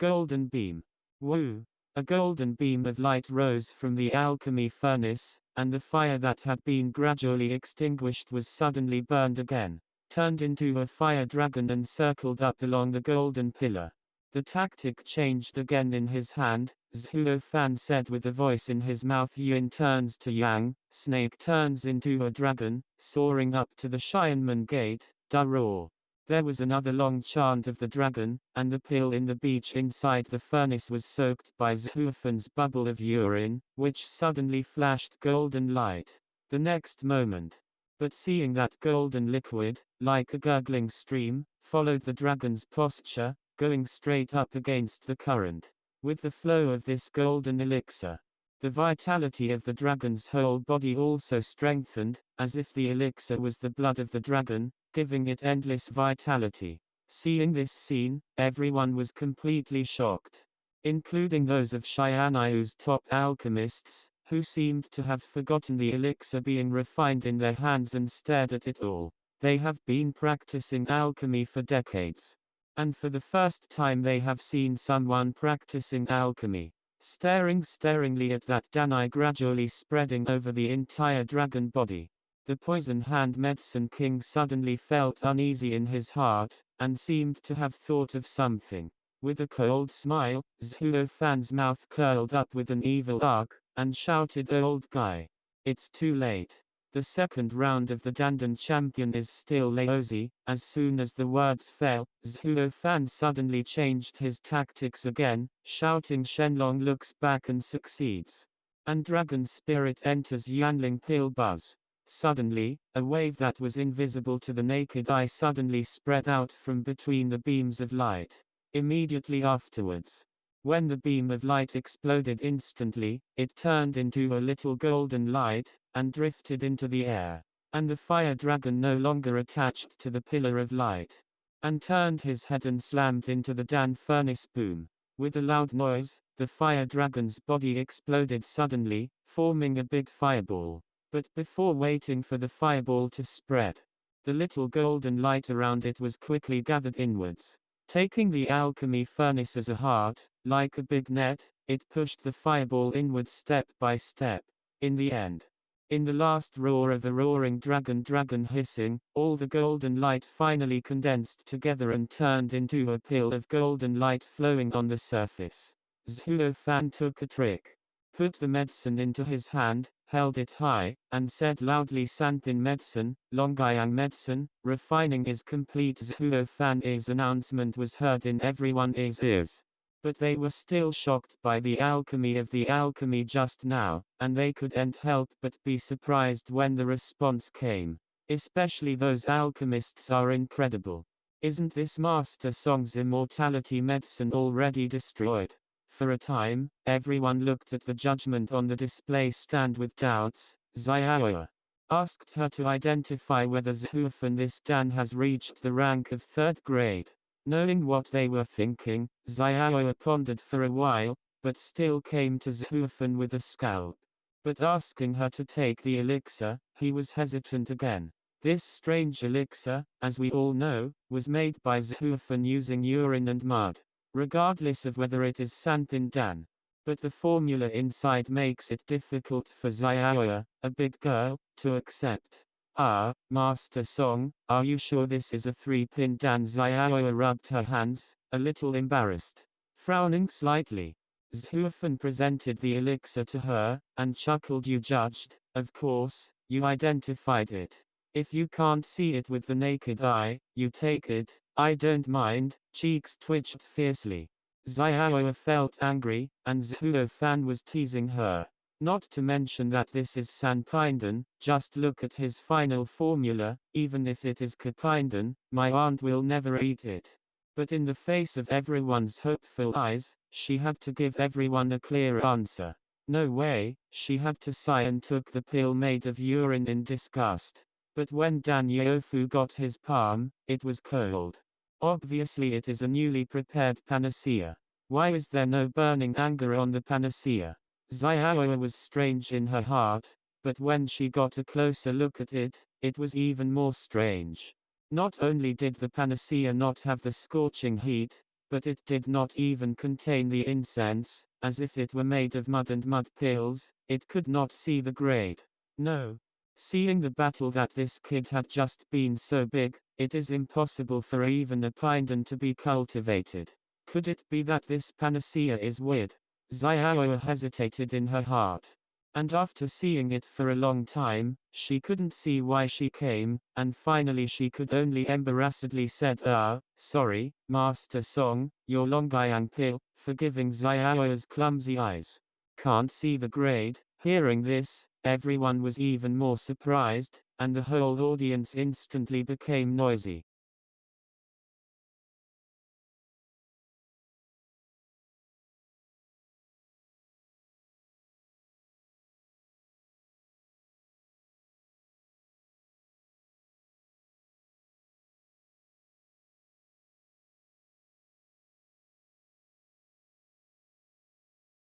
golden beam. Woo! A golden beam of light rose from the alchemy furnace, and the fire that had been gradually extinguished was suddenly burned again, turned into a fire dragon and circled up along the golden pillar. The tactic changed again in his hand. Zhuo Fan said with a voice in his mouth. Yin turns to yang, snake turns into a dragon, soaring up to the Xianmen gate, da-roar. There was another long chant of the dragon, and the pill in the beach inside the furnace was soaked by Zhuofan's bubble of urine, which suddenly flashed golden light. The next moment. But seeing that golden liquid, like a gurgling stream, followed the dragon's posture, going straight up against the current. With the flow of this golden elixir, the vitality of the dragon's whole body also strengthened, as if the elixir was the blood of the dragon, giving it endless vitality. Seeing this scene, everyone was completely shocked, including those of Xianyu's top alchemists, who seemed to have forgotten the elixir being refined in their hands and stared at it all. They have been practicing alchemy for decades. And for the first time they have seen someone practicing alchemy. Staring staringly at that Danai gradually spreading over the entire dragon body. The poison hand medicine king suddenly felt uneasy in his heart, and seemed to have thought of something. With a cold smile, Zhuo Fan's mouth curled up with an evil arc, and shouted, "Old guy. It's too late. The second round of the Dandan champion is still Laozi." As soon as the words fell, Zhuo Fan suddenly changed his tactics again, shouting, "Shenlong looks back and succeeds. And dragon spirit enters Yanling pill buzz." Suddenly, a wave that was invisible to the naked eye suddenly spread out from between the beams of light. Immediately afterwards, when the beam of light exploded instantly, it turned into a little golden light, and drifted into the air. And the fire dragon no longer attached to the pillar of light, and turned his head and slammed into the Dan furnace boom. With a loud noise, the fire dragon's body exploded suddenly, forming a big fireball. But before waiting for the fireball to spread, the little golden light around it was quickly gathered inwards. Taking the alchemy furnace as a heart, like a big net, it pushed the fireball inward step by step. In the end, in the last roar of a roaring dragon hissing, all the golden light finally condensed together and turned into a pill of golden light flowing on the surface. Zhuo Fan took a trick. Put the medicine into his hand, held it high, and said loudly, "Sanpin medicine, Longyang medicine, refining is complete." Zhuo Fan's announcement was heard in everyone's ears. But they were still shocked by the alchemy of the alchemy just now, and they couldn't help but be surprised when the response came. Especially those alchemists are incredible. Isn't this Master Song's immortality medicine already destroyed? For a time, everyone looked at the judgment on the display stand with doubts. Xiaoya asked her to identify whether Zhuofan this Dan has reached the rank of 3rd grade. Knowing what they were thinking, Xiaoya pondered for a while, but still came to Zhuofan with a scalp. But asking her to take the elixir, he was hesitant again. This strange elixir, as we all know, was made by Zhuofan using urine and mud. Regardless of whether it is Sanpin Dan. But the formula inside makes it difficult for Xiaoya, a big girl, to accept. "Ah, Master Song, are you sure this is a 3-pin Dan?" Xiaoya rubbed her hands, a little embarrassed. Frowning slightly, Zhuofan presented the elixir to her, and chuckled. "You judged, of course, you identified it. If you can't see it with the naked eye, you take it. I don't mind." Cheeks twitched fiercely. Xiaoya felt angry, and Zhuo Fan was teasing her. "Not to mention that this is Sanpindan, just look at his final formula, even if it is Kapindan, my aunt will never eat it." But in the face of everyone's hopeful eyes, she had to give everyone a clear answer. "No way," she had to sigh and took the pill made of urine in disgust. But when Dan Yofu got his palm, it was cold. Obviously it is a newly prepared panacea. Why is there no burning anger on the panacea? Xiaoya was strange in her heart, but when she got a closer look at it, it was even more strange. Not only did the panacea not have the scorching heat, but it did not even contain the incense, as if it were made of mud and mud pills. It could not see the grade. No. Seeing the battle that this kid had just been so big, it is impossible for even a Pindan to be cultivated. Could it be that this panacea is weird? Xiao hesitated in her heart. And after seeing it for a long time, she couldn't see why she came, and finally she could only embarrassedly said, sorry, Master Song, your Longyang pill, forgiving Xiao's clumsy eyes. Can't see the grade. Hearing this, everyone was even more surprised, and the whole audience instantly became noisy.